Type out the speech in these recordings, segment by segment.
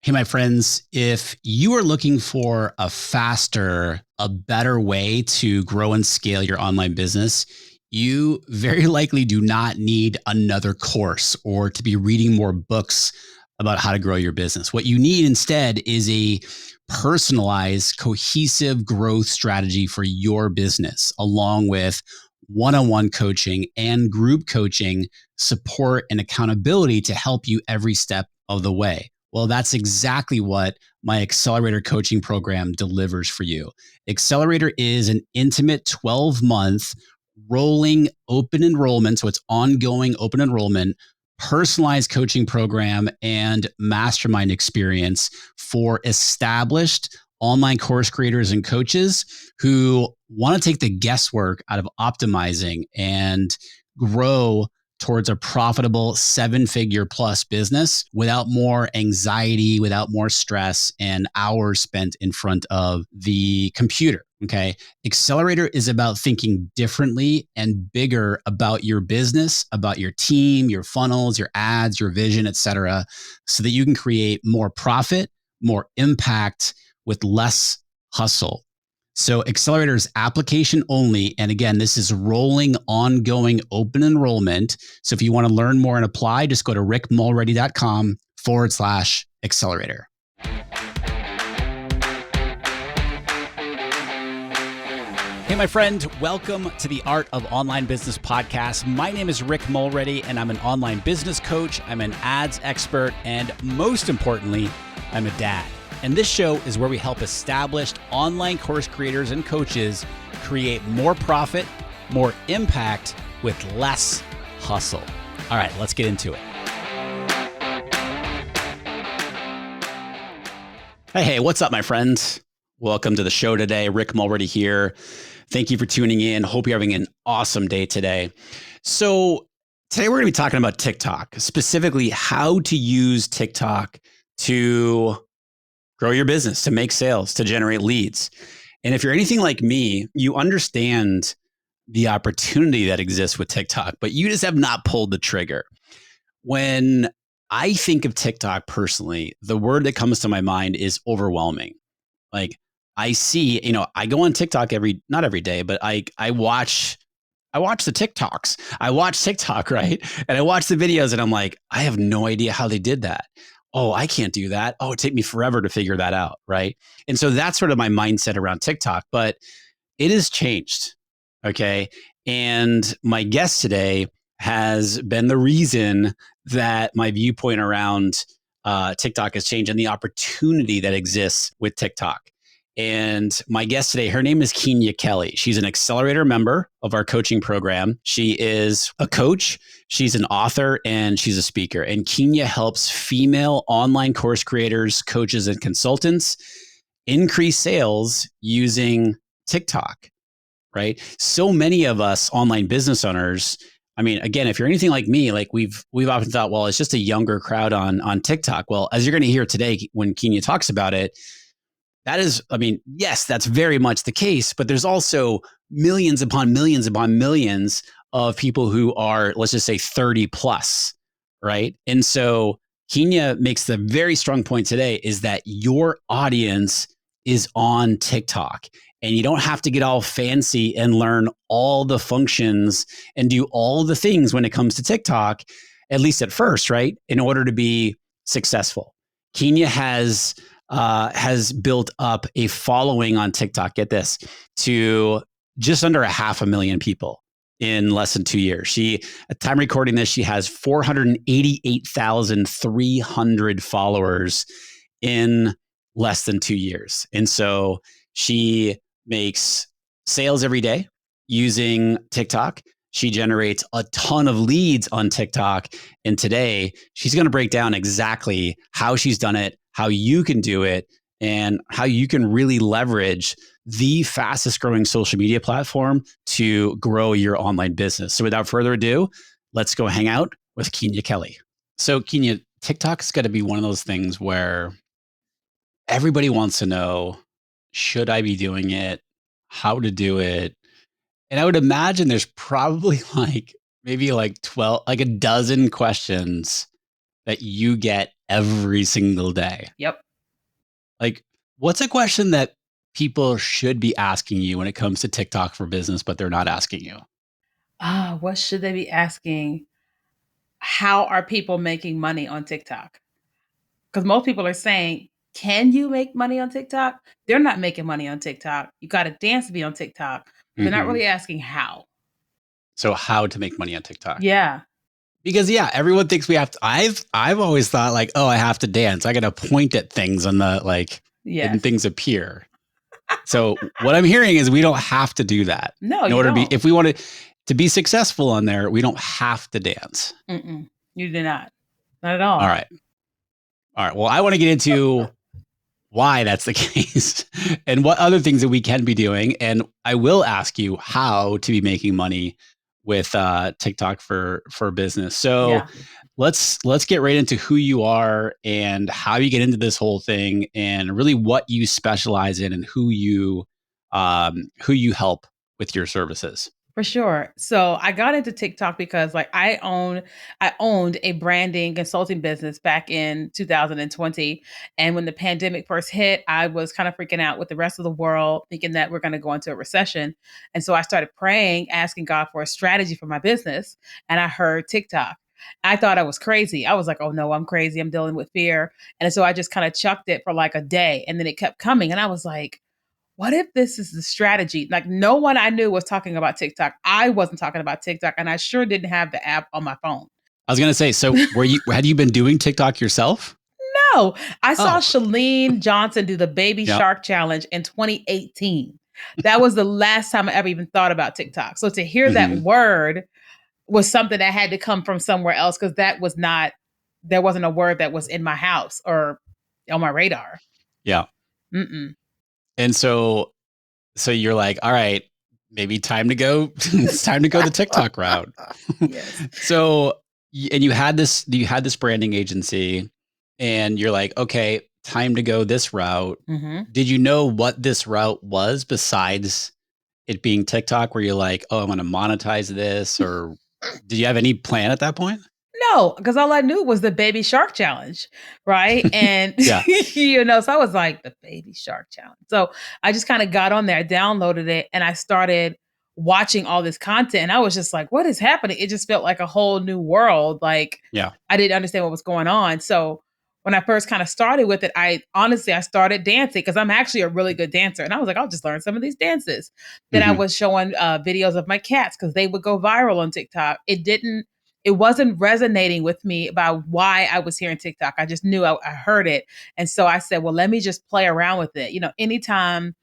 Hey, my friends, if you are looking for a faster, a better way to grow and scale your online business, you very likely do not need another course or to be reading more books about how to grow your business. What you need instead is a personalized, cohesive growth strategy for your business, along with one-on-one coaching and group coaching support and accountability to help you every step of the way. Well, that's exactly what my Accelerator coaching program delivers for you. Accelerator is an intimate 12-month rolling open enrollment. So it's ongoing open enrollment, personalized coaching program, and mastermind experience for established online course creators and coaches who want to take the guesswork out of optimizing and grow towards a profitable 7-figure plus business without more anxiety, without more stress, and hours spent in front of the computer. Okay. Accelerator is about thinking differently and bigger about your business, about your team, your funnels, your ads, your vision, et cetera, so that you can create more profit, more impact with less hustle. So Accelerator is application only. And again, this is rolling, ongoing open enrollment. So if you want to learn more and apply, just go to rickmulready.com/accelerator. Hey, my friend, welcome to the Art of Online Business podcast. My name is Rick Mulready, and I'm an online business coach. I'm an ads expert, and most importantly, I'm a dad. And this show is where we help established online course creators and coaches create more profit, more impact with less hustle. All right, let's get into it. Hey, what's up, my friends? Welcome to the show today. Rick Mulready here. Thank you for tuning in. Hope you're having an awesome day today. So today we're going to be talking about TikTok, specifically how to use TikTok to grow your business, to make sales, to generate leads. And if you're anything like me, you understand the opportunity that exists with TikTok, but you just have not pulled the trigger. When I think of TikTok personally, the word that comes to my mind is overwhelming. Like I see, I go on TikTok not every day, but I watch the TikToks. I watch TikTok, right? And I watch the videos and I'm like, I have no idea how they did that. Oh, I can't do that. Oh, it'd take me forever to figure that out, right? And so that's sort of my mindset around TikTok, but it has changed, okay? And my guest today has been the reason that my viewpoint around TikTok has changed and the opportunity that exists with TikTok. And my guest today, her name is Keenya Kelly. She's an Accelerator member of our coaching program. She is a coach, she's an author, and she's a speaker. And Keenya helps female online course creators, coaches, and consultants increase sales using TikTok, right? So many of us online business owners, I mean, again, if you're anything like me, like we've often thought, well, it's just a younger crowd on TikTok. Well, as you're going to hear today when Keenya talks about it, that is, I mean, yes, that's very much the case, but there's also millions upon millions upon millions of people who are, let's just say 30 plus, right? And so Keenya makes the very strong point today is that your audience is on TikTok and you don't have to get all fancy and learn all the functions and do all the things when it comes to TikTok, at least at first, right? In order to be successful. Keenya has built up a following on TikTok, get this, to just under 500,000 people in less than 2 years. At time recording this, she has 488,300 followers in less than 2 years. And so she makes sales every day using TikTok. She generates a ton of leads on TikTok. And today she's going to break down exactly how she's done it, how you can do it, and how you can really leverage the fastest growing social media platform to grow your online business. So without further ado, let's go hang out with Keenya Kelly. So Keenya, TikTok's got to be one of those things where everybody wants to know, should I be doing it? How to do it? And I would imagine there's probably maybe 12, like a dozen questions that you get every single day. Yep. Like, what's a question that people should be asking you when it comes to TikTok for business, but they're not asking you? What should they be asking? How are people making money on TikTok? Because most people are saying, can you make money on TikTok? They're not making money on TikTok. You got to dance to be on TikTok. But they're not Mm-hmm. really asking how. So how to make money on TikTok? Yeah. Because yeah, everyone thinks we have to. I've always thought like, oh, I have to dance. I got to point at things on the like, and Yes. things appear. So what I'm hearing is we don't have to do that No, in you order to be. don't. If we want to be successful on there, we don't have to dance. Mm-mm. You do not. Not at All all. right, all right. Well, I want to get into why that's the case and what other things that we can be doing. And I will ask you how to be making money with TikTok for business. So Yeah. let's get right into who you are and how you get into this whole thing and really what you specialize in and who you help with your services. For sure. So I got into TikTok because like I owned a branding consulting business back in 2020. And when the pandemic first hit, I was kind of freaking out with the rest of the world, thinking that we're going to go into a recession. And so I started praying, asking God for a strategy for my business. And I heard TikTok. I thought I was crazy. I was like, oh no, I'm crazy. I'm dealing with fear. And so I just kind of chucked it for like a day. And then it kept coming. And I was like, what if this is the strategy? Like no one I knew was talking about TikTok. I wasn't talking about TikTok, and I sure didn't have the app on my phone. I was gonna say, so had you been doing TikTok yourself? No, I saw Oh, Shalene Johnson do the Baby yeah. Shark Challenge in 2018. That was the last time I ever even thought about TikTok. So to hear that Mm-hmm. word was something that had to come from somewhere else because there wasn't a word that was in my house or on my radar. Yeah. Mm-mm. And so you're like, all right, maybe time to go. It's time to go the TikTok route. Yes. So, and you had this branding agency, and you're like, okay, time to go this route. Mm-hmm. Did you know what this route was besides it being TikTok? Where you're like, oh, I'm going to monetize this, or did you have any plan at that point? No, because all I knew was the Baby Shark Challenge, right? And Yeah. so I was like, the Baby Shark Challenge. So I just kind of got on there, I downloaded it, and I started watching all this content. And I was just like, what is happening? It just felt like a whole new world. Like Yeah. I didn't understand what was going on. So when I first kind of started with it, I started dancing because I'm actually a really good dancer. And I was like, I'll just learn some of these dances. Then I Mm-hmm. was showing videos of my cats because they would go viral on TikTok. It wasn't resonating with me about why I was hearing TikTok. I just knew I heard it. And so I said, well, let me just play around with it. Anytime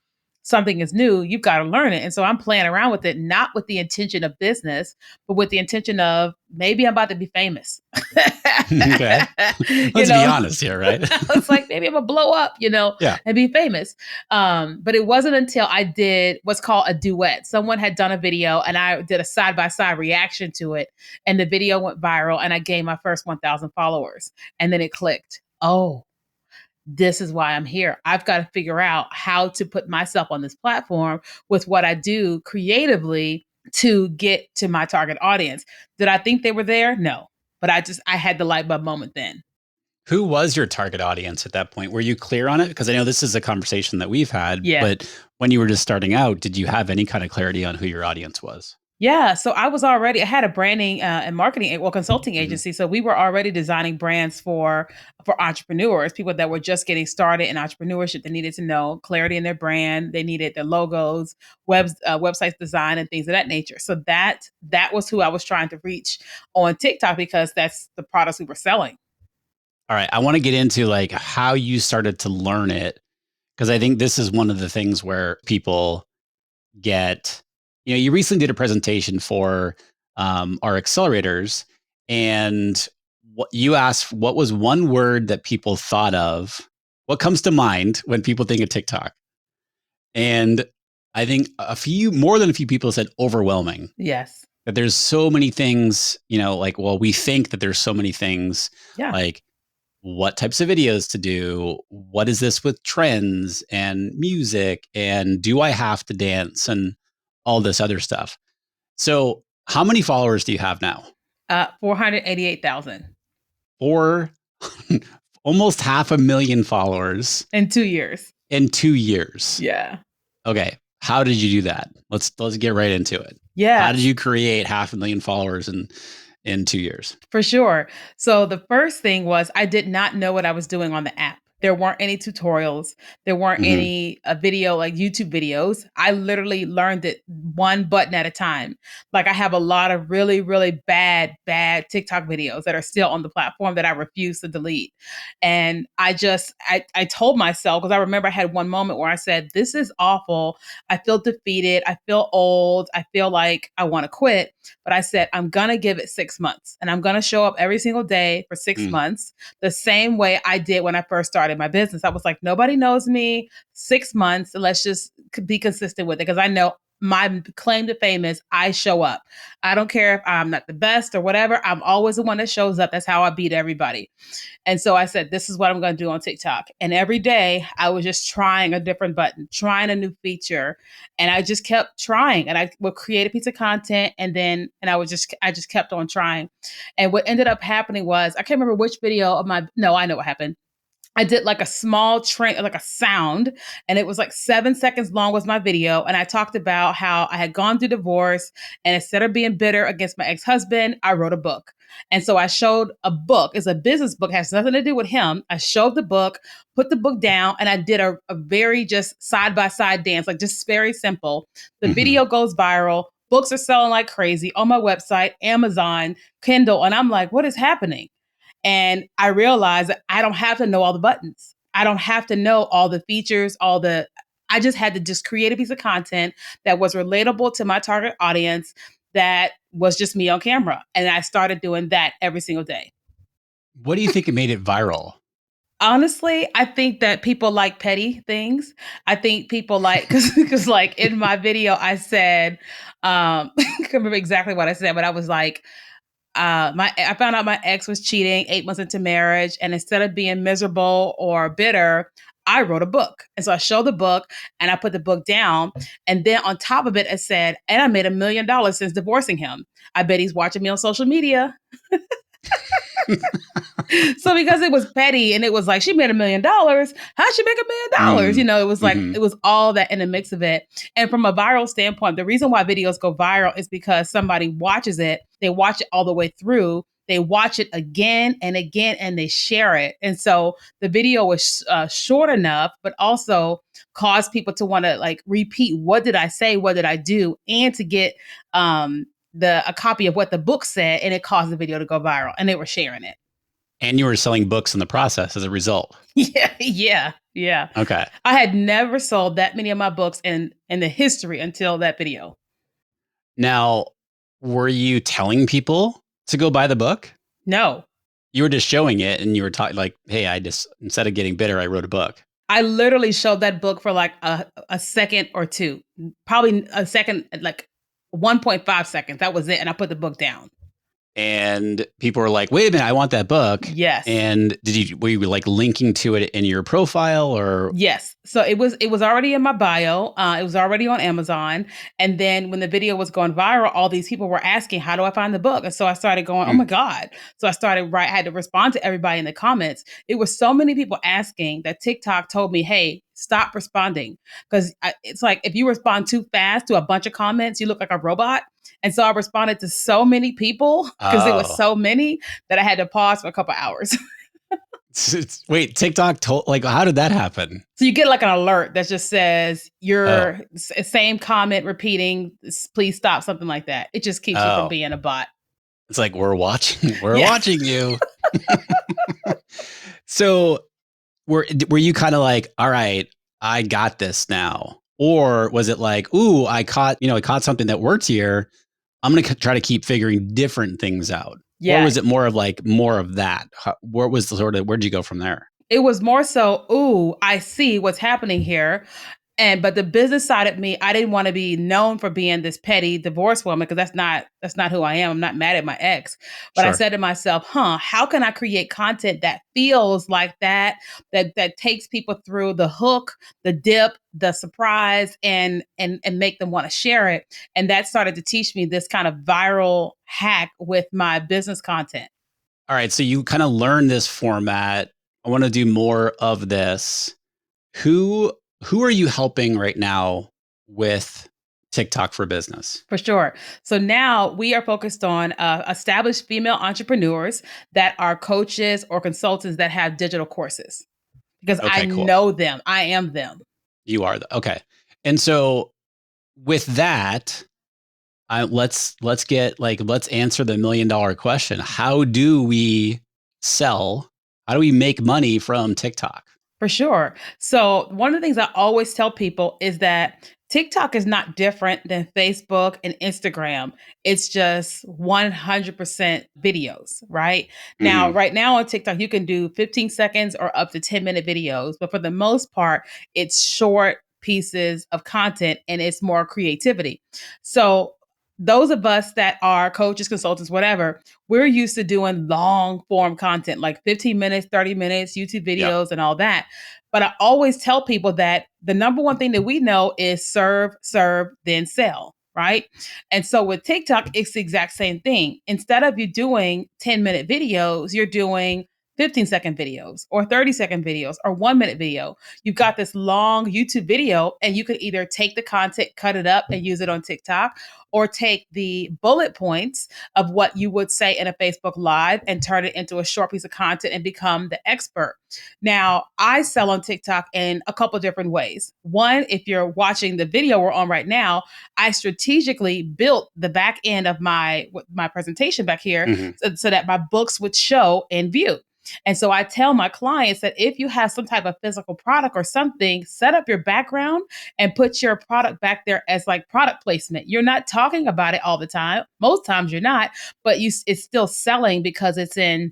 something is new, you've got to learn it. And so I'm playing around with it, not with the intention of business, but with the intention of maybe I'm about to be famous. Okay. you Let's be know, honest here, right? it's like maybe I'm gonna blow up, Yeah. and be famous. But it wasn't until I did what's called a duet. Someone had done a video and I did a side by side reaction to it, and the video went viral, and I gained my first 1,000 followers, and then it clicked. Oh, this is why I'm here. I've got to figure out how to put myself on this platform with what I do creatively to get to my target audience. Did I think they were there? No. But I had the light bulb moment then. Who was your target audience at that point? Were you clear on it? Because I know this is a conversation that we've had, Yeah. but when you were just starting out, did you have any kind of clarity on who your audience was? Yeah, so I had a branding and marketing, well, consulting Mhm. agency. So we were already designing brands for entrepreneurs, people that were just getting started in entrepreneurship. They needed to know clarity in their brand. They needed their logos, websites design, and things of that nature. So that was who I was trying to reach on TikTok because that's the products we were selling. All right. I want to get into like how you started to learn it because I think this is one of the things where people get, you recently did a presentation for our accelerators, and what you asked, what was one word that people thought of? What comes to mind when people think of TikTok? And I think more than a few people said overwhelming. Yes. That there's so many things, like, well, we think that there's so many things, Yeah. like what types of videos to do, what is this with trends and music, and do I have to dance and all this other stuff. So, how many followers do you have now? 488,000. Four, almost 500,000 followers in 2 years. in 2 years. Yeah. Okay. How did you do that? Let's get right into it. How did Yes. you create 500,000 followers in 2 years? For sure. So the first thing was I did not know what I was doing on the app. There weren't any tutorials. There weren't Hmm. any video like YouTube videos. I literally learned it one button at a time. Like I have a lot of really, really bad TikTok videos that are still on the platform that I refuse to delete. And I told myself, because I remember I had one moment where I said, this is awful. I feel defeated. I feel old. I feel like I want to quit. But I said, I'm going to give it 6 months and I'm going to show up every single day for 6 months, the same way I did when I first started my business. I was like, nobody knows me, 6 months. And let's just be consistent with it. Because I know my claim to fame is I show up. I don't care if I'm not the best or whatever. I'm always the one that shows up. That's how I beat everybody. And so I said, this is what I'm going to do on TikTok. And every day I was just trying a different button, trying a new feature. And I just kept trying and I would create a piece of content and I just kept on trying. And what ended up happening was, I can't remember which video of no, I know what happened. I did like a small train, like a sound, and it was like 7 seconds long was my video. And I talked about how I had gone through divorce, and instead of being bitter against my ex-husband, I wrote a book. And so I showed a book. It's a business book, has nothing to do with him. I showed the book, put the book down, and I did a very just side by side dance, like just very simple. The Hmm. video goes viral. Books are selling like crazy on my website, Amazon, Kindle. And I'm like, what is happening? And I realized that I don't have to know all the buttons. I don't have to know all the features, I just had to just create a piece of content that was relatable to my target audience, that was just me on camera. And I started doing that every single day. What do you think it made it viral? Honestly, I think that people like petty things. I think people like, because like in my video, I said, I can't remember exactly what I said, but I was like, I found out my ex was cheating 8 months into marriage, and instead of being miserable or bitter, I wrote a book. And so I showed the book and I put the book down. And then on top of it, it said, and I made $1 million since divorcing him. I bet he's watching me on social media. So because it was petty and it was like she made $1 million, how'd she make $1 million? Mm. It was like Hmm. it was all that in the mix of it. And from a viral standpoint, the reason why videos go viral is because somebody watches it, they watch it all the way through, they watch it again and again, and they share it. And so the video was short enough, but also caused people to want to like repeat, what did I say, what did I do, and to get a copy of what the book said, and it caused the video to go viral, and they were sharing it. And you were selling books in the process as a result. Yeah. Okay. I had never sold that many of my books in the history until that video. Now, were you telling people to go buy the book? No. You were just showing it and you were talking like, hey, I just, instead of getting bitter, I wrote a book. I literally showed that book for like a second or two, probably a second, like 1.5 seconds. That was it. And I put the book down. And people were like, wait a minute, I want that book. Yes. And were you like linking to it in your profile or? Yes. So it was already in my bio. It was already on Amazon. And then when the video was going viral, all these people were asking, how do I find the book? And so I started going, oh Hmm. my God. So I had to respond to everybody in the comments. It was so many people asking that TikTok told me, hey, stop responding. Because it's like if you respond too fast to a bunch of comments, you look like a robot. And so I responded to so many people because it was Oh, so many that I had to pause for a couple hours. wait, TikTok told, like, how did that happen? So you get like an alert that just says Oh, your same comment repeating, please stop, something like that. It just keeps you from oh, being a bot. it's like, we're watching, we're Yeah. watching you. So were you kind of like, all right, I got this now? Or was it like, ooh, I caught something that worked here. I'm going to try to keep figuring different things out. Or Yeah. was it more of like more of that? What was the where'd you go from there? It was more so, ooh, I see what's happening here. But the business side of me, I didn't want to be known for being this petty divorce woman, because that's not who I am. I'm not mad at my ex. But I Sure. said to myself, how can I create content that feels like that takes people through the hook, the dip, the surprise, and make them want to share it. And that started to teach me this kind of viral hack with my business content. All right. So you kind of learned this format I want to do more of this. Who who are you helping right now with TikTok for Business? For sure. So now we are focused on established female entrepreneurs that are coaches or consultants that have digital courses because I Okay, cool. know them. I am them. You are okay. And so with that, let's answer the $1 million question. How do we sell? How do we make money from TikTok? For sure. So, one of the things I always tell people is that TikTok is not different than Facebook and Instagram. It's just 100% videos, right? Now, Mm-hmm. right now on TikTok, you can do 15 seconds or up to 10-minute videos, but for the most part, it's short pieces of content and it's more creativity. So, those of us that are coaches, consultants, whatever, we're used to doing long form content like 15 minutes, 30 minutes, YouTube Yep. videos, and all that. But I always tell people that the number one thing that we know is serve, serve, then sell. Right. And so with TikTok, it's the exact same thing. Instead of you doing 10-minute videos, you're doing 15-second videos or 30-second videos or 1-minute video. You've got this long YouTube video, and you could either take the content, cut it up, and use it on TikTok, or take the bullet points of what you would say in a Facebook Live and turn it into a short piece of content and become the expert. Now, I sell on TikTok in a couple different ways. One, if you're watching the video we're on right now, I strategically built the back end of my presentation back here Mm-hmm. so that my books would show in view. And so I tell my clients that if you have some type of physical product or something, set up your background and put your product back there as like product placement. You're not talking about it all the time. Most times you're not, but it's still selling because it's in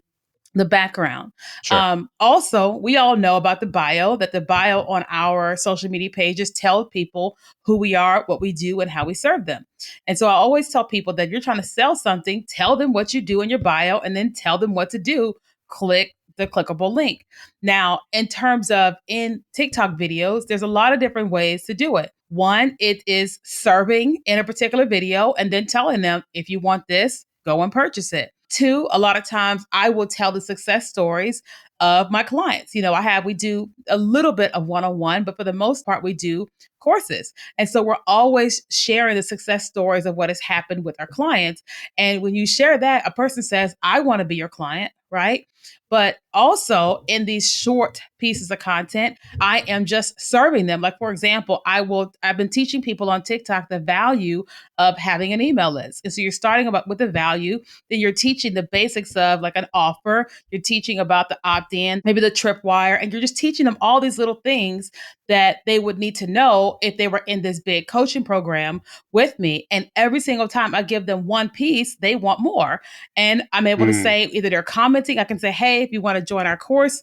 the background. Sure. Also, we all know about the bio, that the bio on our social media pages tell people who we are, what we do, and how we serve them. And so I always tell people that if you're trying to sell something, tell them what you do in your bio and then tell them what to do. Click the clickable link. Now, in terms of in TikTok videos, there's a lot of different ways to do it. One, it is serving in a particular video and then telling them, if you want this, go and purchase it. Two, a lot of times I will tell the success stories of my clients. We do a little bit of one-on-one, but for the most part, we do courses. And so we're always sharing the success stories of what has happened with our clients. And when you share that, a person says, I want to be your client, right? But also in these short pieces of content, I am just serving them. Like, for example, I've been teaching people on TikTok the value of having an email list. And so you're starting about with the value, then you're teaching the basics of like an offer, you're teaching about the opt-in, maybe the tripwire, and you're just teaching them all these little things that they would need to know if they were in this big coaching program with me. And every single time I give them one piece, they want more. And I'm able to Mm. say, either they're commenting, I can say, hey, if you want to join our course,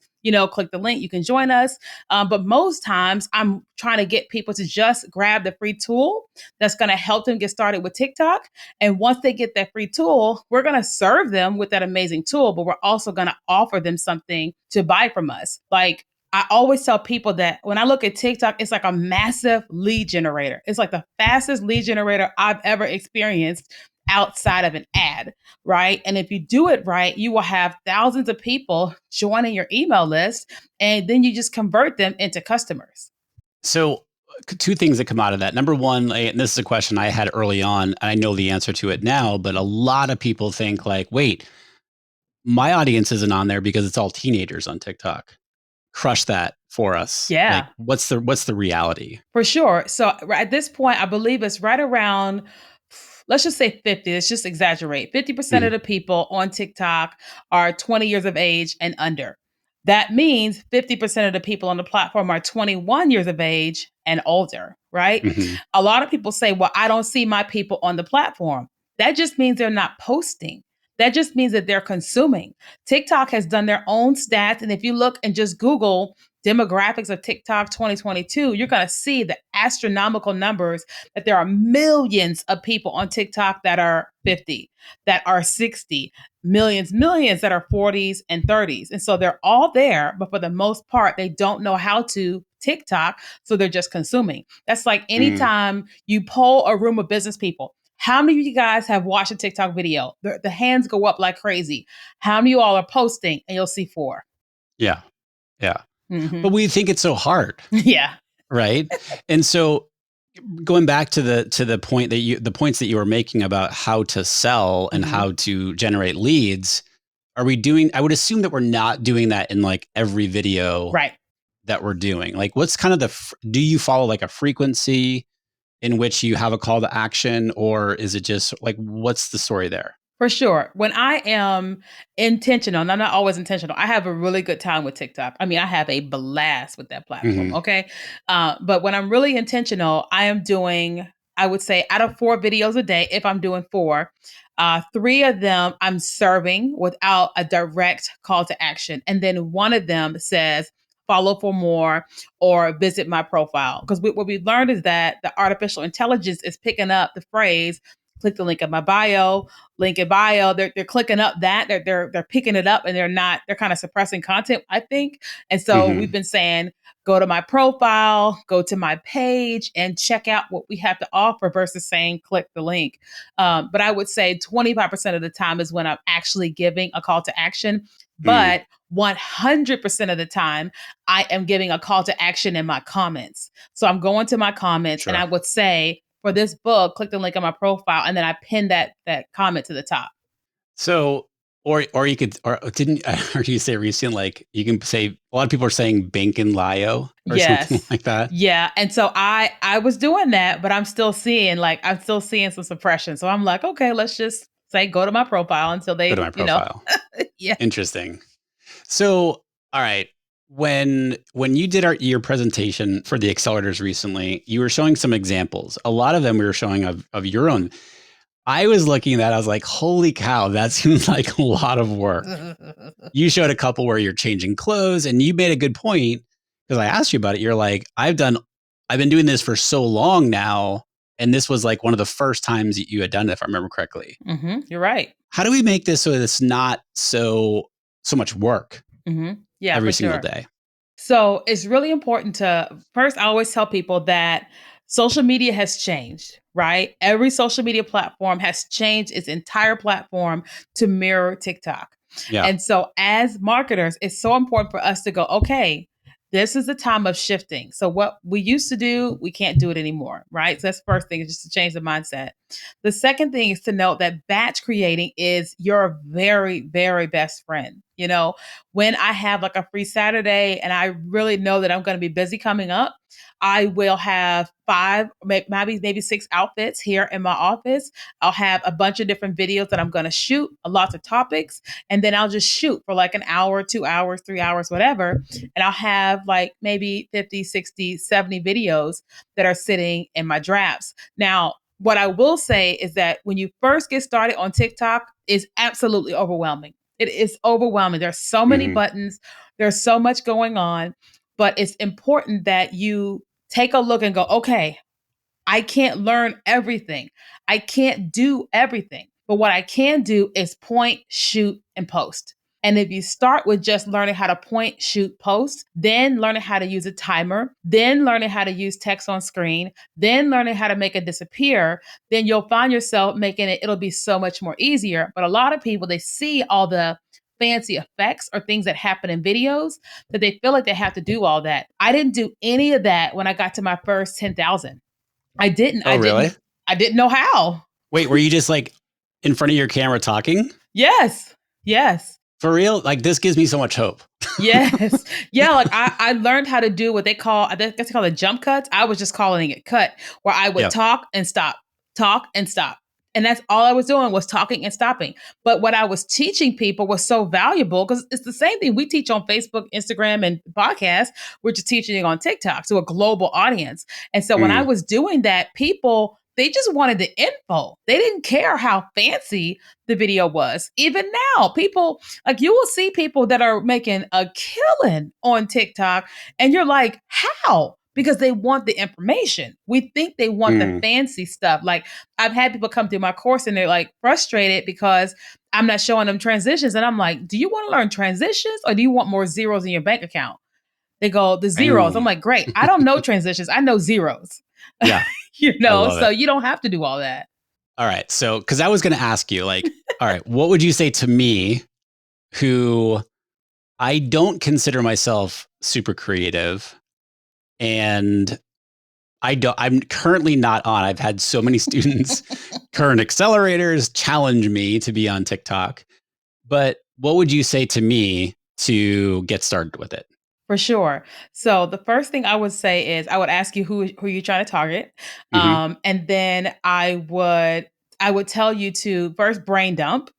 click the link, you can join us. But most times I'm trying to get people to just grab the free tool that's going to help them get started with TikTok. And once they get that free tool, we're going to serve them with that amazing tool, but we're also going to offer them something to buy from us. Like, I always tell people that when I look at TikTok, it's like a massive lead generator. It's like the fastest lead generator I've ever experienced outside of an ad, right? And if you do it right, you will have thousands of people joining your email list, and then you just convert them into customers. So, two things that come out of that. Number one, and this is a question I had early on, and I know the answer to it now, but a lot of people think like, wait, my audience isn't on there because it's all teenagers on TikTok. Crush that for us. Like, Yeah. what's the reality? For sure. So at this point, I believe it's right around, let's just say 50. Let's just exaggerate. 50% of Mhm. the people on TikTok are 20 years of age and under. That means 50% of the people on the platform are 21 years of age and older, right? Mhm. A lot of people say, well, I don't see my people on the platform. That just means they're not posting. That just means that they're consuming. TikTok has done their own stats. And if you look and just Google demographics of TikTok 2022, you're going to see the astronomical numbers that there are millions of people on TikTok that are 50, that are 60, millions that are 40s and 30s. And so they're all there, but for the most part, they don't know how to TikTok. So they're just consuming. That's like Mm. anytime you poll a room of business people. How many of you guys have watched a TikTok video? The hands go up like crazy. How many of you all are posting? And you'll see four. Yeah. Yeah. Hmm. But we think it's so hard, Yeah. right? And so going back to the point that the points that you were making about how to sell and Hmm. how to generate leads, are we doing, I would assume that we're not doing that in like every video Right. that we're doing. Like what's kind of do you follow like a frequency in which you have a call to action, or is it just like, what's the story there? For sure. When I am intentional, and I'm not always intentional, I have a really good time with TikTok. I mean, I have a blast with that platform. Mm-hmm. Okay. But when I'm really intentional, I am doing, I would say, out of 4 videos a day, if I'm doing 4, 3 of them I'm serving without a direct call to action. And then one of them says, follow for more or visit my profile. Because what we learned is that the artificial intelligence is picking up the phrase, click the link in my bio, link in bio. They're clicking up that they're picking it up, and they're kind of suppressing content, I think. And so Mm-hmm. we've been saying, go to my profile, go to my page, and check out what we have to offer versus saying click the link. But I would say 25% of the time is when I'm actually giving a call to action. Mm, But 100% of the time, I am giving a call to action in my comments. So I'm going to my comments and I sure. would say, for this book, click the link on my profile, and then I pin that comment to the top. So, or you could, or didn't, I heard you say recent, like you can say, a lot of people are saying bank and Lio or something Yes. like that. Yeah. And so I was doing that, but I'm still seeing some suppression. So I'm like, okay, let's just say go to my profile until Go to they, my profile. yeah. Interesting. So, all right. When you did your presentation for the accelerators recently, you were showing some examples. A lot of them we were showing of your own. I was looking at that, I was like, holy cow, that seems like a lot of work. You showed a couple where you're changing clothes, and you made a good point because I asked you about it. You're like, I've been doing this for so long now, and this was like one of the first times that you had done it, if I remember correctly. You're right. How do we make this so that it's not so much work Yeah, every for single sure. day? So it's really important to first, I always tell people that social media has changed, right? Every social media platform has changed its entire platform to mirror TikTok. Yeah. And so, as marketers, it's so important for us to go, okay, this is the time of shifting. So, what we used to do, we can't do it anymore, right? So, that's the first thing, is just to change the mindset. The second thing is to note that batch creating is your very, very best friend. When I have like a free Saturday and I really know that I'm going to be busy coming up, I will have 5, maybe 6 outfits here in my office. I'll have a bunch of different videos that I'm going to shoot, lots of topics, and then I'll just shoot for like an hour, 2 hours, 3 hours, whatever. And I'll have like maybe 50, 60, 70 videos that are sitting in my drafts. Now, what I will say is that when you first get started on TikTok, it's absolutely overwhelming. It is overwhelming. There's so many Hmm. buttons, there's so much going on, but it's important that you take a look and go, okay, I can't learn everything. I can't do everything. But what I can do is point, shoot, and post. And if you start with just learning how to point, shoot, post, then learning how to use a timer, then learning how to use text on screen, then learning how to make it disappear, then you'll find yourself it'll be so much more easier. But a lot of people, they see all the fancy effects or things that happen in videos that they feel like they have to do all that. I didn't do any of that when I got to my first 10,000. I didn't. Oh, really? I didn't know how. Wait, were you just like in front of your camera talking? Yes. Yes. For real? Like this gives me so much hope. Yes. Yeah, like I learned how to do what I guess they call it jump cuts. I was just calling it cut, where I would Yeah. talk and stop, talk and stop. And that's all I was doing, was talking and stopping. But what I was teaching people was so valuable, because it's the same thing we teach on Facebook, Instagram, and podcasts. We're just teaching it on TikTok to a global audience. And so when I Mm, was doing that, people, they just wanted the info. They didn't care how fancy the video was. Even now, people, like, you will see people that are making a killing on TikTok, and you're like, how? Because they want the information. We think they want the mm. fancy stuff. Like, I've had people come through my course and they're like frustrated because I'm not showing them transitions. And I'm like, do you want to learn transitions, or do you want more zeros in your bank account? They go, the zeros. I'm Boom. like, great. I don't know transitions. I know zeros. Yeah, I love So it. you don't have to do all that. All right. So, because I was going to ask you, like, all right, what would you say to me who I don't consider myself super creative, and I'm currently not on. I've had so many students, current accelerators, challenge me to be on TikTok. But what would you say to me to get started with it? For sure. So the first thing I would say is I would ask you who you're trying to target, Hmm. and then I would tell you to first brain dump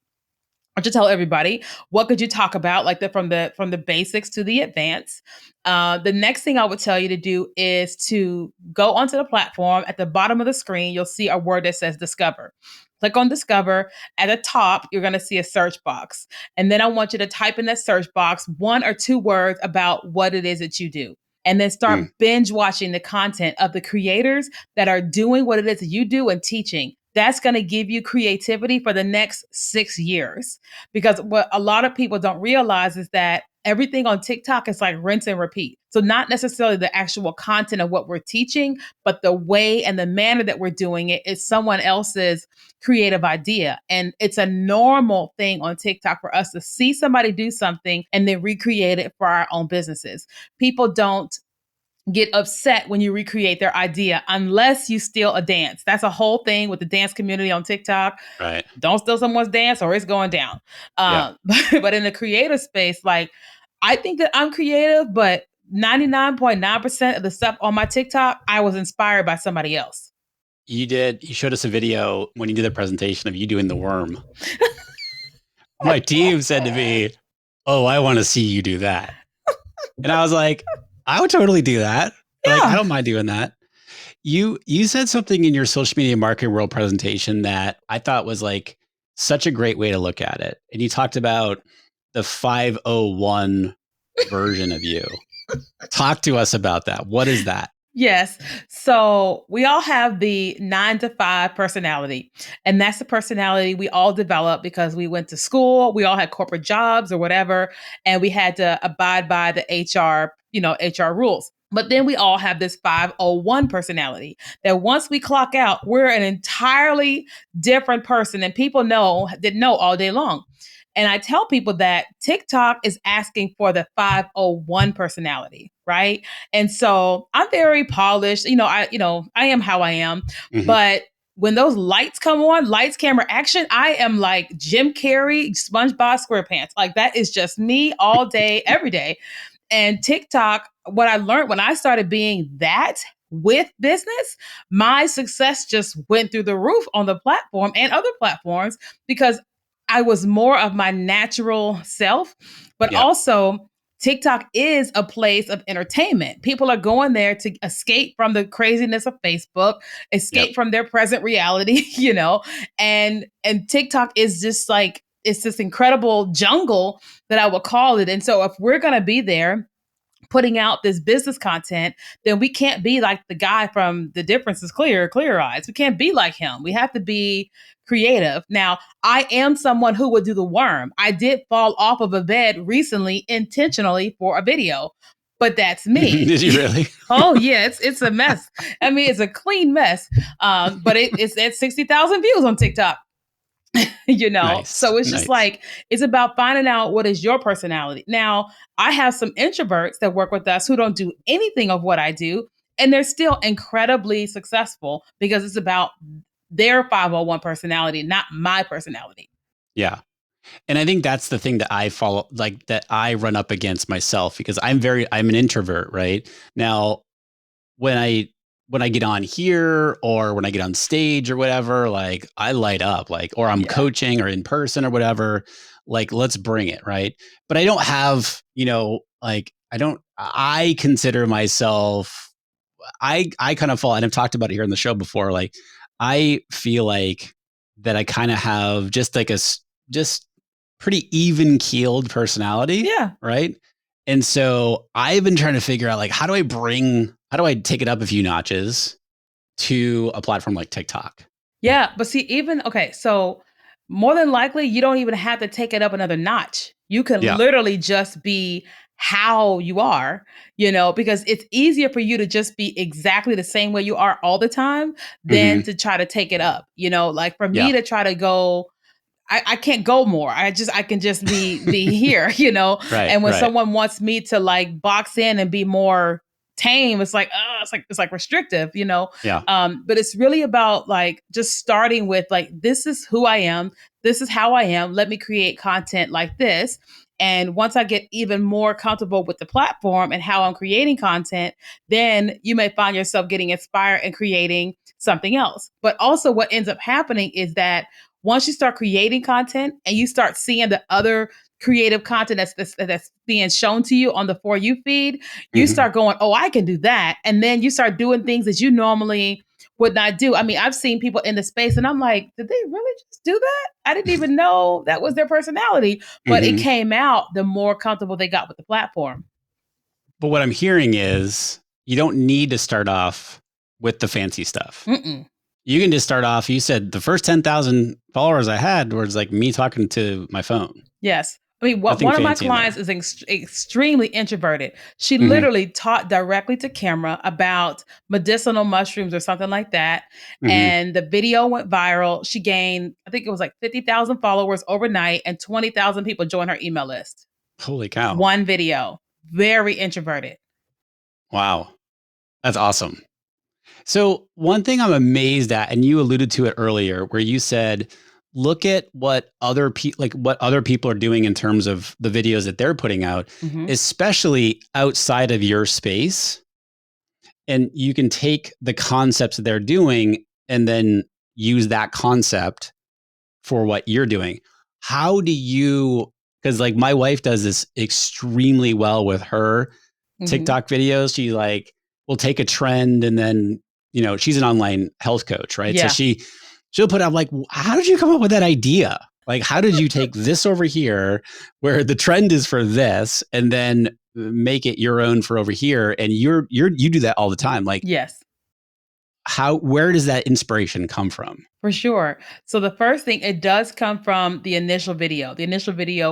or to tell everybody what could you talk about, like from the basics to the advanced. The next thing I would tell you to do is to go onto the platform. At the bottom of the screen you'll see a word that says discover. Click on discover. At the top you're going to see a search box, and then I want you to type in that search box one or two words about what it is that you do, and then Mm, start binge watching the content of the creators that are doing what it is that you do and teaching. That's going to give you creativity for the next 6 years. Because what a lot of people don't realize is that everything on TikTok is like rinse and repeat. So, not necessarily the actual content of what we're teaching, but the way and the manner that we're doing it is someone else's creative idea. And it's a normal thing on TikTok for us to see somebody do something and then recreate it for our own businesses. People don't get upset when you recreate their idea unless you steal a dance. That's a whole thing with the dance community on TikTok. right. Don't steal someone's dance or it's going down. Yeah. But in the creative space, like I think that I'm creative, but 99.9% of the stuff on my TikTok, I was inspired by somebody else. You showed us a video when you did the presentation of you doing the worm. My team said to me, "Oh, I want to see you do that." And I was like, "I would totally do that. Like, I Yeah. don't mind doing that." You said something in your social media marketing world presentation that I thought was like such a great way to look at it. And you talked about the 501 version of you. Talk to us about that. What is that? Yes. So we all have the 9 to 5 personality. And that's the personality we all develop because we went to school, we all had corporate jobs or whatever, and we had to abide by the HR rules. But then we all have this 501 personality that once we clock out, we're an entirely different person. And people didn't know all day long. And I tell people that TikTok is asking for the 501 personality, right? And so I'm very polished. I am how I am. Mhm. But when those lights come on, lights, camera, action, I am like Jim Carrey, SpongeBob SquarePants. Like that is just me all day, every day. And TikTok, what I learned when I started being that with business, my success just went through the roof on the platform and other platforms because I was more of my natural self, but Yeah. also TikTok is a place of entertainment. People are going there to escape from the craziness of Facebook, Yep. escape from their present reality, and TikTok is just like it's this incredible jungle that I would call it. And so if we're going to be there putting out this business content, then we can't be like the guy from The Difference is Clear Eyes. We can't be like him. We have to be creative. Now, I am someone who would do the worm. I did fall off of a bed recently intentionally for a video, but that's me. Did you really? Oh yeah, it's a mess. I mean, it's a clean mess. But it's at 60,000 views on TikTok. Nice. So it's just Nice. like it's about finding out what is your personality. Now I have some introverts that work with us who don't do anything of what I do, and they're still incredibly successful because it's about their 501 personality, not my personality. Yeah. And I think that's the thing that I follow, like that I run up against myself because I'm an introvert, right? Now, when I when I get on here or when I get on stage or whatever, like I light up, like, or I'm Yeah. coaching or in person or whatever, like let's bring it, right? But I don't have, like I consider myself, I kind of fall, and I've talked about it here on the show before, like I feel like that I kind of have just like just pretty even keeled personality, Yeah. right? And so I've been trying to figure out like how do I take it up a few notches to a platform like TikTok? Yeah, but see, even okay, so more than likely, you don't even have to take it up another notch. You can Yeah. literally just be how you are, because it's easier for you to just be exactly the same way you are all the time than Hmm. to try to take it up. Like for me Yeah. to try to go I can't go more. I can just be here, you know. Right, And when right. someone wants me to like box in and be more tame, it's like, it's like restrictive, you know. Yeah. But it's really about like just starting with like, this is who I am, this is how I am. Let me create content like this. And once I get even more comfortable with the platform and how I'm creating content, then you may find yourself getting inspired and creating something else. But also, what ends up happening is that once you start creating content and you start seeing the other creative content that's being shown to you on the For You feed, you Hmm. start going, oh, I can do that. And then you start doing things that you normally would not do. I mean, I've seen people in the space and I'm like, did they really just do that? I didn't even know that was their personality, but it Hmm. came out the more comfortable they got with the platform. But what I'm hearing is you don't need to start off with the fancy stuff. Mm-mm. You can just start off. You said the first 10,000 followers I had was like me talking to my phone. Yes. I mean, what Nothing one of my fancy in clients there. is extremely introverted. She Hmm. literally taught directly to camera about medicinal mushrooms or something like that. Hmm. And the video went viral. She gained, I think it was like 50,000 followers overnight, and 20,000 people joined her email list. Holy cow. One video. Very introverted. Wow. That's awesome. So, one thing I'm amazed at, and you alluded to it earlier, where you said, look at what other people what other people are doing in terms of the videos that they're putting out, Mhm. especially outside of your space. And you can take the concepts that they're doing and then use that concept for what you're doing. How do you, because like my wife does this extremely well with her Mhm. TikTok videos. She like will take a trend and then, she's an online health coach, right? So Yeah. she'll put out like, how did you come up with that idea? Like, how did you take this over here where the trend is for this and then make it your own for over here? And you do that all the time. Like, Yes. where does that inspiration come from? For sure. So the first thing, it does come from the initial video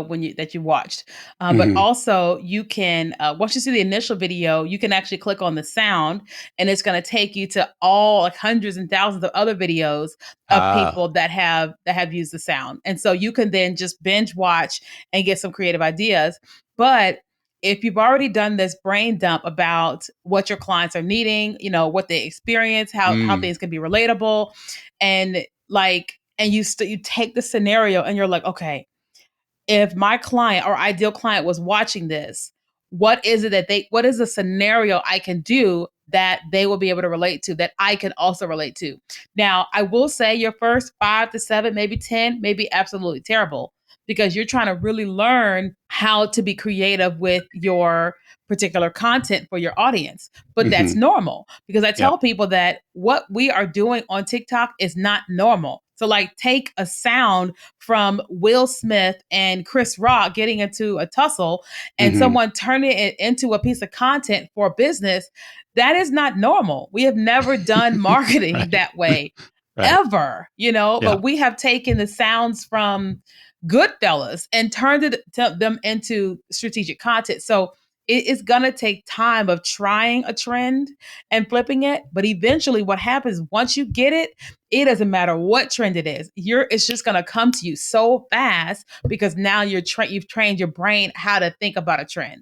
when you that you watched. But Hmm. also, you can once you see the initial video, you can actually click on the sound, and it's going to take you to all like hundreds and thousands of other videos of Uh, people that have used the sound, and so you can then just binge watch and get some creative ideas. But if you've already done this brain dump about what your clients are needing, what they experience, how mm, things can be relatable, and like and you take the scenario and you're like, okay, if my client or ideal client was watching this, what is the scenario I can do that they will be able to relate to, that I can also relate to. Now, I will say your first 5 to 7, maybe 10 may be absolutely terrible because you're trying to really learn how to be creative with your particular content for your audience. But that's hmm. normal because I Yep. tell people that what we are doing on TikTok is not normal. So like take a sound from Will Smith and Chris Rock getting into a tussle and Hmm. someone turning it into a piece of content for business. That is not normal. We have never done marketing Right. that way Right. ever, Yeah. but we have taken the sounds from Goodfellas and turned them into strategic content. So it is going to take time of trying a trend and flipping it. But eventually, what happens once you get it, it doesn't matter what trend it is. It's just going to come to you so fast because now you've trained your brain how to think about a trend.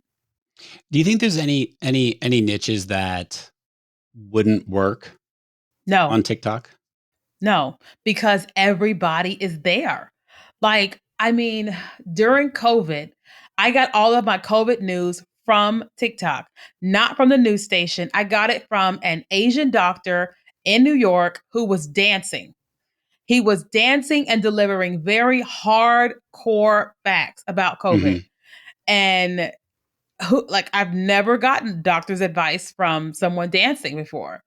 Do you think there's any niches that wouldn't work No, on TikTok? no, because everybody is there. Like, I mean, during COVID, I got all of my COVID news from TikTok, not from the news station. I got it from an Asian doctor in New York who was dancing. He was dancing and delivering very hardcore facts about COVID. Hmm. And I've never gotten doctor's advice from someone dancing before.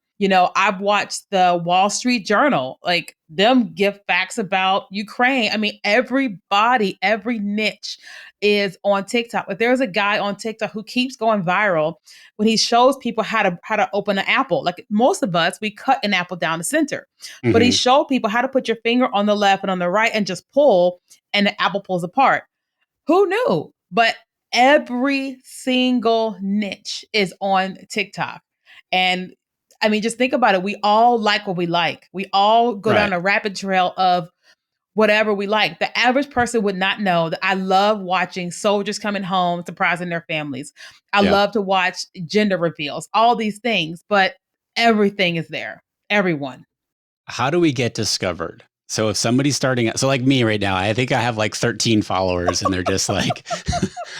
I've watched the Wall Street Journal, like them give facts about Ukraine. I mean, everybody, every niche is on TikTok. But there's a guy on TikTok who keeps going viral when he shows people how to open an apple. Like most of us, we cut an apple down the center. But he Hmm. showed people how to put your finger on the left and on the right and just pull, and the apple pulls apart. Who knew? But every single niche is on TikTok. And I mean, just think about it. We all like what we like. We all go Right. down a rapid trail of whatever we like. The average person would not know that I love watching soldiers coming home, surprising their families. I Yeah. love to watch gender reveals, all these things, but everything is there. Everyone. How do we get discovered? So if somebody's starting, so like me right now, I think I have like 13 followers and they're just like,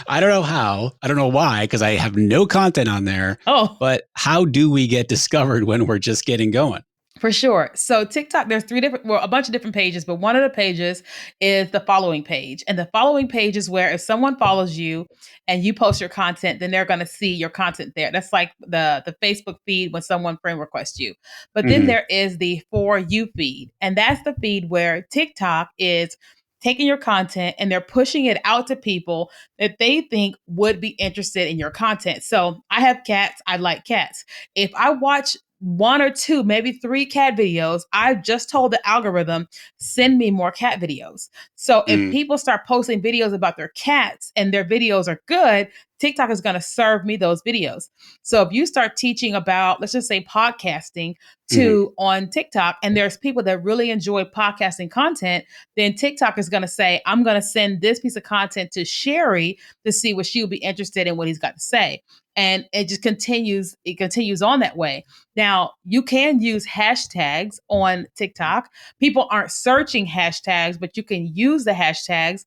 I don't know how, I don't know why, because I have no content on there, Oh, but how do we get discovered when we're just getting going? for sure. So TikTok, there's a bunch of different pages, but one of the pages is the following page. And the following page is where if someone follows you and you post your content, then they're going to see your content there. That's like the Facebook feed when someone friend requests you. But then Mm-hmm. there is the For You feed. And that's the feed where TikTok is taking your content and they're pushing it out to people that they think would be interested in your content. So I have cats. I like cats. If I watch one or two, maybe three cat videos, I've just told the algorithm, send me more cat videos. So if Mm, people start posting videos about their cats and their videos are good, TikTok is going to serve me those videos. So if you start teaching about, let's just say podcasting mm-hmm. to on TikTok, and there's people that really enjoy podcasting content, then TikTok is going to say, I'm going to send this piece of content to Sherry to see what she'll be interested in what he's got to say. And it continues on that way. Now, you can use hashtags on TikTok. People aren't searching hashtags, but you can use the hashtags.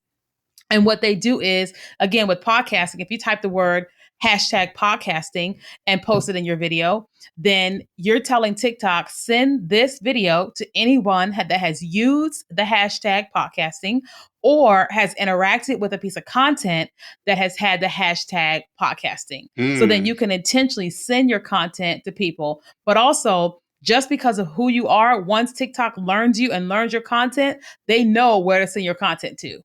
And what they do is, again, with podcasting, if you type the word hashtag podcasting and post it in your video, then you're telling TikTok, send this video to anyone that has used the hashtag podcasting or has interacted with a piece of content that has had the hashtag podcasting. So then Mm. you can intentionally send your content to people, but also just because of who you are, once TikTok learns you and learns your content, they know where to send your content to.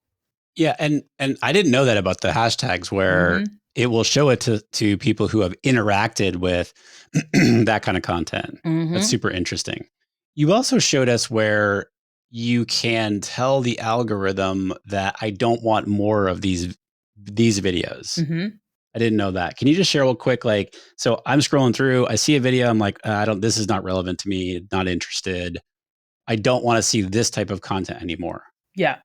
Yeah, and I didn't know that about the hashtags where Mm-hmm. it will show it to people who have interacted with that kind of content. That's Mm-hmm. super interesting. You also showed us where you can tell the algorithm that I don't want more of these videos. Mm-hmm. I didn't know that. Can you just share real quick? Like, so I'm scrolling through, I see a video, I'm like, I don't, this is not relevant to me, not interested. I don't want to see this type of content anymore. Yeah.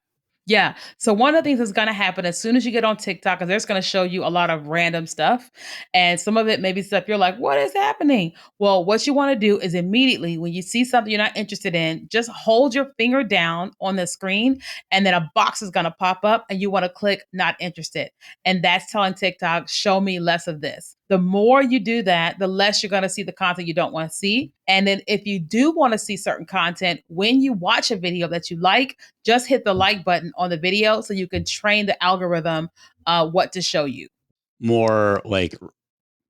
Yeah. So one of the things that's going to happen as soon as you get on TikTok is there's going to show you a lot of random stuff. And some of it may be stuff you're like, what is happening? Well, what you want to do is immediately when you see something you're not interested in, just hold your finger down on the screen and then a box is going to pop up and you want to click not interested. And that's telling TikTok, show me less of this. The more you do that, the less you're going to see the content you don't want to see. And then if you do want to see certain content, when you watch a video that you like, just hit the like button on the video so you can train the algorithm what to show you. More like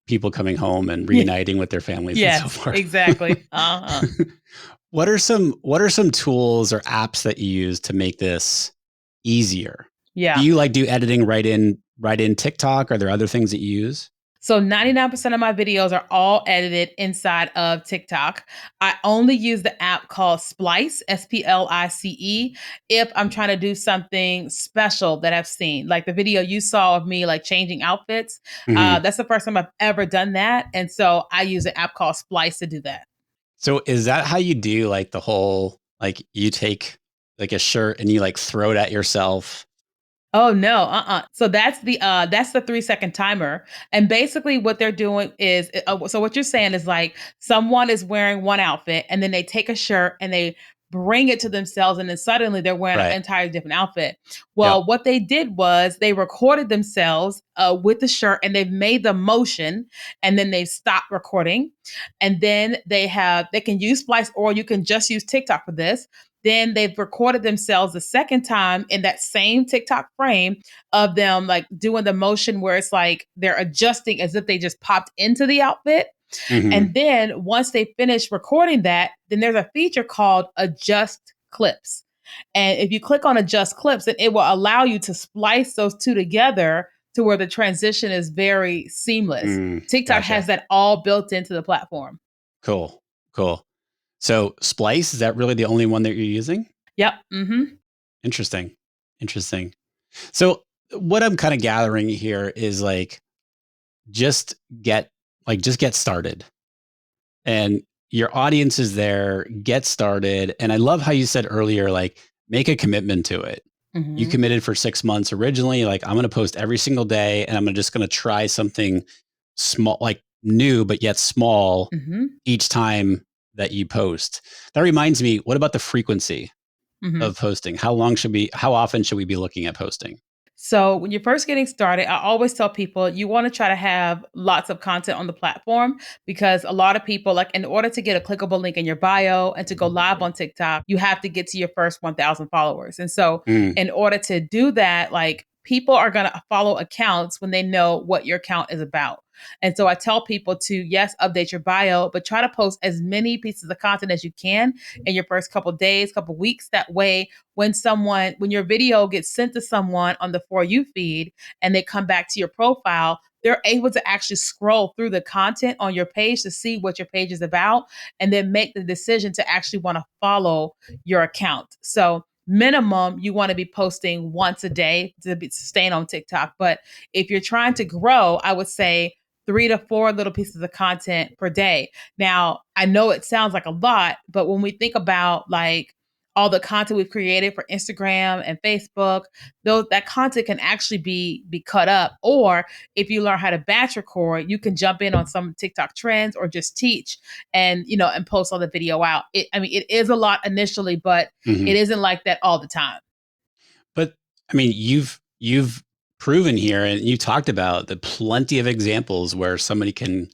people coming home and Yeah. reuniting with their families and so Yes, forth. exactly. Uh-huh. What are some tools or apps that you use to make this easier? Do Yeah. you like do editing right in TikTok? Are there other things that you use? So 99% of my videos are all edited inside of TikTok. I only use the app called Splice, Splice, if I'm trying to do something special that I've seen. Like the video you saw of me like changing outfits. Hmm. That's the first time I've ever done that. And so I use an app called Splice to do that. So is that how you do like the whole like you take like a shirt and you like throw it at yourself? Oh no, So that's the 3-second timer. And basically what they're doing is so what you're saying is like someone is wearing one outfit and then they take a shirt and they bring it to themselves and then suddenly they're wearing an Right. entirely different outfit. Yep. Well, what they did was they recorded themselves with the shirt and they've made the motion and then they stopped recording. And then they can use Splice or you can just use TikTok for this. Then they've recorded themselves a second time in that same TikTok frame of them like doing the motion where it's like they're adjusting as if they just popped into the outfit. Hmm. And then once they finish recording that, then there's a feature called adjust clips. And if you click on adjust clips, then it will allow you to splice those two together to where the transition is very seamless. TikTok has Gotcha. that all built into the platform. Cool. Cool. So Splice, is that really the only one that you're using? Yep. Mm-hmm. Interesting. Interesting. So what I'm kind of gathering here is like just get just get started. And your audience is there, get started. And I love how you said earlier, like make a commitment to it. You Mhm. committed for 6 months originally. Like, I'm going to post every single day, and I'm just going to try something small, like new, but yet small Mhm. each time that you post. That reminds me, what about the frequency Mhm. of posting? How often should we be looking at posting? So, when you're first getting started, I always tell people you want to try to have lots of content on the platform because a lot of people, like, in order to get a clickable link in your bio and to go live on TikTok, you have to get to your first 1,000 followers. And so, Mm, in order to do that, like, people are going to follow accounts when they know what your account is about. And so I tell people to, yes, update your bio, but try to post as many pieces of content as you can in your first couple days, couple weeks. That way, when your video gets sent to someone on the For You feed and they come back to your profile, they're able to actually scroll through the content on your page to see what your page is about and then make the decision to actually want to follow your account. So minimum, you want to be posting once a day to be staying on TikTok. But if you're trying to grow, I would say 3 to 4 little pieces of content per day. Now, I know it sounds like a lot, but when we think about like all the content we've created for Instagram and Facebook, those that content can actually be cut up. Or if you learn how to batch record, you can jump in on some TikTok trends or just teach and post all the video out. It is a lot initially, but mhm. it isn't like that all the time. But I mean, you've proven here, and you talked about the plenty of examples where somebody can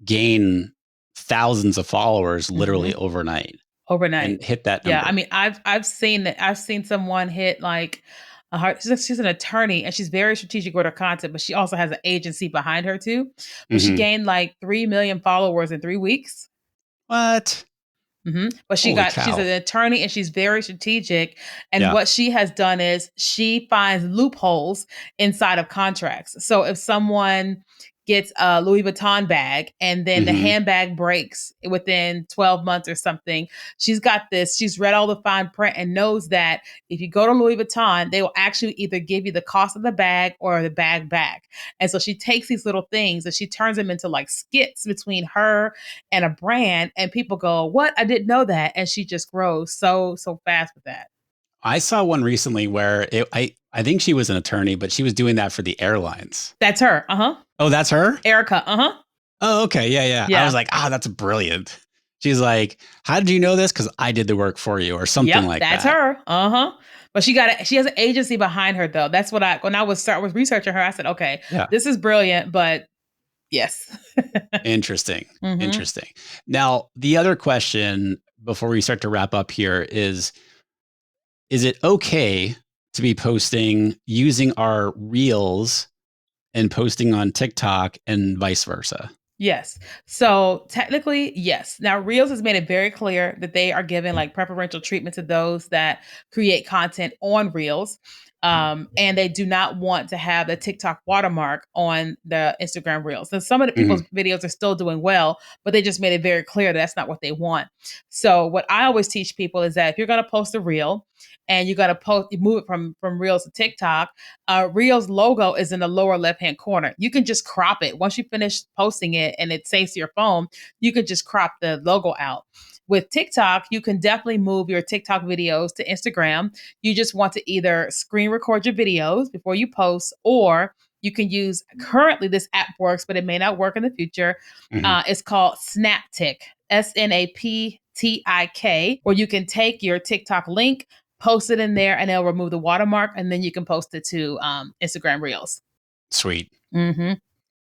gain thousands of followers literally Mhm. overnight Overnight. and hit that Yeah, I number. mean, I've seen that. I've seen someone hit like a hard. She's an attorney and she's very strategic with her content, but she also has an agency behind her too. But she Mhm. gained like 3 million followers in 3 weeks. What? But Holy she's an cow. attorney and she's very strategic. And Yeah. what she has done is she finds loopholes inside of contracts. So if someone gets a Louis Vuitton bag and then the Mhm. handbag breaks within 12 months or something, she's read all the fine print and knows that if you go to Louis Vuitton, they will actually either give you the cost of the bag or the bag back. And so she takes these little things and she turns them into like skits between her and a brand, and people go, "What? I didn't know that." And she just grows so fast with that. I saw one recently where I think she was an attorney, but she was doing that for the airlines. That's her. Uh-huh. Oh, that's her? Erica. Uh-huh. Oh, okay. Yeah, yeah. I was Yeah. like, that's brilliant. She's like, how did you know this? Because I did the work for you, or something Yep, like that's that. her. Uh-huh. But she has an agency behind her though. That's what when I was researching her, I said, "Okay, Yeah. this is brilliant, but yes." Interesting. Mhm. Interesting. Now, the other question before we start to wrap up here is it okay to be posting using our reels and posting on TikTok and vice versa? Yes. So technically, yes. Now, Reels has made it very clear that they are giving like preferential treatment to those that create content on Reels. And they do not want to have the TikTok watermark on the Instagram Reels. And some of the Mhm. people's videos are still doing well, but they just made it very clear that's not what they want. So, what I always teach people is that if you're going to post a Reel and you got to move it from Reels to TikTok, Reel's logo is in the lower left hand corner. You can just crop it. Once you finish posting it and it saves to your phone, you can just crop the logo out. With TikTok, you can definitely move your TikTok videos to Instagram. You just want to either screen record your videos before you post, or you can use currently this app works, but it may not work in the future. Mhm. It's called Snaptik, Snaptik, where you can take your TikTok link, post it in there, and it'll remove the watermark, and then you can post it to Instagram Reels. Sweet. Hmm.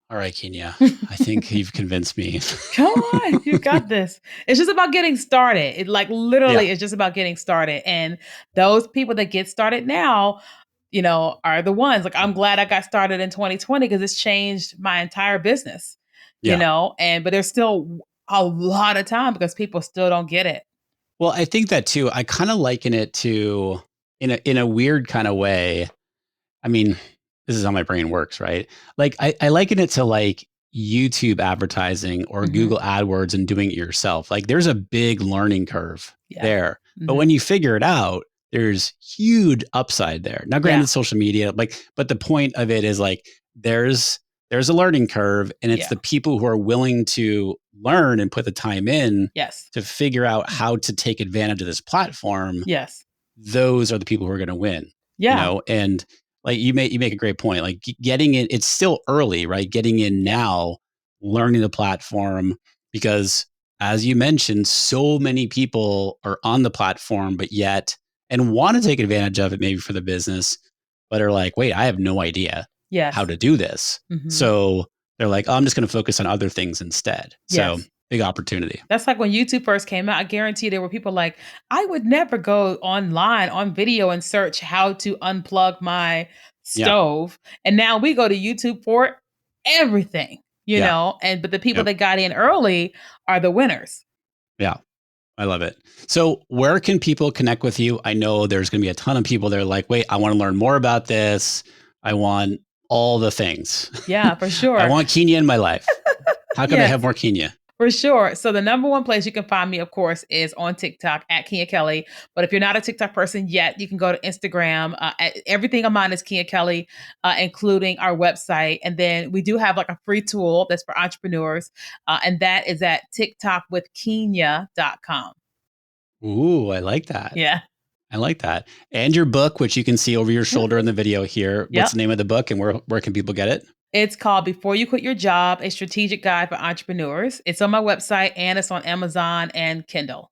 All right, Kenya. I think you've convinced me. Come on, you got this. It's just about getting started. It like Yeah. literally it's just about getting started. And those people that get started now, are the ones like I'm glad I got started in 2020 because it's changed my entire business, Yeah. but there's still a lot of time because people still don't get it. Well, I think that too. I kind of liken it to in a weird kind of way. I mean, this is how my brain works, right? Like I liken it to like YouTube advertising or Hmm. Google AdWords and doing it yourself. Like there's a big learning curve Yeah. there. But Hmm. when you figure it out, there's huge upside there. Now, Yeah. granted, social media, but the point of it is like there's a learning curve, and it's Yeah. the people who are willing to learn and put the time in Yes. to figure out how to take advantage of this platform Yes. those are the people who are going to win, Yeah. and like you make a great point, like getting in, it's still early, right? Getting in Yeah. now, learning the platform, because as you mentioned, so many people are on the platform, but yet, and want to take advantage of it maybe for the business, but are like, wait, I have no idea how Yes. to do this. Hmm. So they're like, oh, I'm just going to focus on other things instead. So Yes. big opportunity. That's like when YouTube first came out. I guarantee there were people like, I would never go online on video and search how to unplug my Yeah. stove. And now we go to YouTube for everything, Yeah. but the people Yep. that got in early are the winners. Yeah. I love it. So where can people connect with you? I know there's going to be a ton of people that are like, wait, I want to learn more about this. I want all the things. Yeah, for I sure. want Keenya in my life. How can I have Yes. more Keenya? For sure. So the number one place you can find me, of course, is on TikTok at Keenya Kelly. But if you're not a TikTok person yet, you can go to Instagram. Everything of mine is Keenya Kelly, including our website. And then we do have like a free tool that's for entrepreneurs, and that is at TikTokWithKeenya.com. Ooh, I like that. Yeah. I like that. And your book, which you can see over your shoulder in the video here. What's Yep. the name of the book, and where can people get it? It's called Before You Quit Your Job, a strategic guide for entrepreneurs. It's on my website and it's on Amazon and Kindle.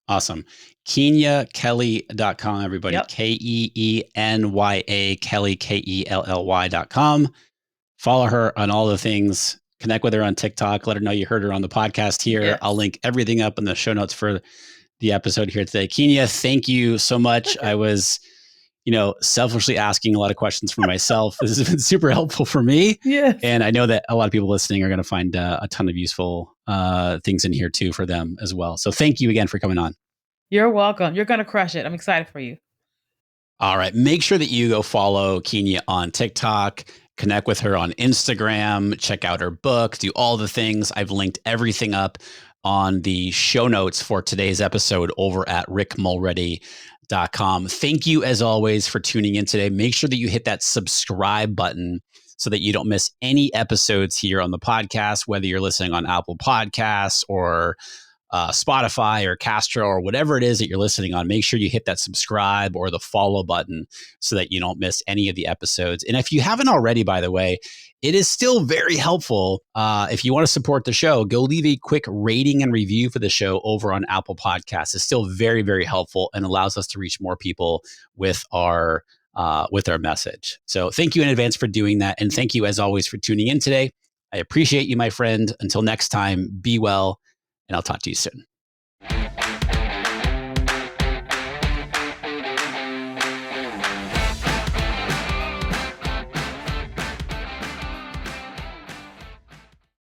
Awesome. KeenyaKelly.com, everybody. Yep. Keenya, Kelly, Kelly.com. Follow her on all the things. Connect with her on TikTok. Let her know you heard her on the podcast here. I'll Yes. link everything up in the show notes for the episode here today. Keenya, thank you so much. I was, selfishly asking a lot of questions for myself. This has been super helpful for me. Yes. And I know that a lot of people listening are going to find a ton of useful things in here too for them as well. So thank you again for coming on. You're welcome. You're going to crush it. I'm excited for you. All right. Make sure that you go follow Keenya on TikTok, connect with her on Instagram, check out her book, do all the things. I've linked everything up on the show notes for today's episode over at rickmulready.com. Thank you, as always, for tuning in today. Make sure that you hit that subscribe button so that you don't miss any episodes here on the podcast, whether you're listening on Apple Podcasts or Spotify or Castro or whatever it is that you're listening on. Make sure you hit that subscribe or the follow button so that you don't miss any of the episodes. And if you haven't already, by the way, it is still very helpful. If you want to support the show, go leave a quick rating and review for the show over on Apple Podcasts. It's still very, very helpful and allows us to reach more people with our message. So thank you in advance for doing that. And thank you, as always, for tuning in today. I appreciate you, my friend. Until next time, be well, and I'll talk to you soon.